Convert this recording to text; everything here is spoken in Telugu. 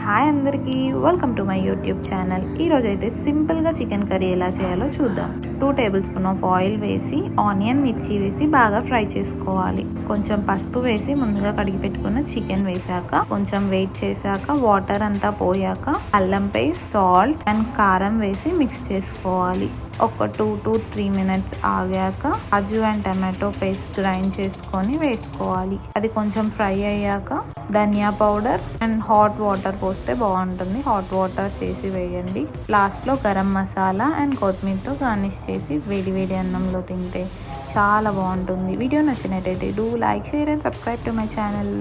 హాయ్ అందరికీ, welcome to my YouTube channel. ఈరోజు అయితే సింపుల్గా చికెన్ కర్రీ ఎలా చేయాలో చూద్దాం. 2 టేబుల్ స్పూన్ ఆఫ్ ఆయిల్ వేసి ఆనియన్ మిర్చి వేసి బాగా ఫ్రై చేసుకోవాలి. కొంచెం పసుపు వేసి ముందుగా కడిగి పెట్టుకున్న చికెన్ వేసాక కొంచెం వెయిట్ చేశాక వాటర్ అంతా పోయాక అల్లం పేస్ట్, సాల్ట్ అండ్ కారం వేసి మిక్స్ చేసుకోవాలి. ఒక 2 to 3 minutes ఆగాక kaju and tomato paste grind చేసుకొని వేసుకోవాలి. అది కొంచెం ఫ్రై అయ్యాక dhania powder and hot water పోస్తే బాగుంటుంది. హాట్ వాటర్ చేసి వేయండి. లాస్ట్లో గరం మసాలా అండ్ కొత్తిమీరతో గార్నిష్ చేసి వేడి వేడి అన్నంలో తింటే చాలా బాగుంటుంది. వీడియో నచ్చినట్టయితే do like, share and subscribe to my channel.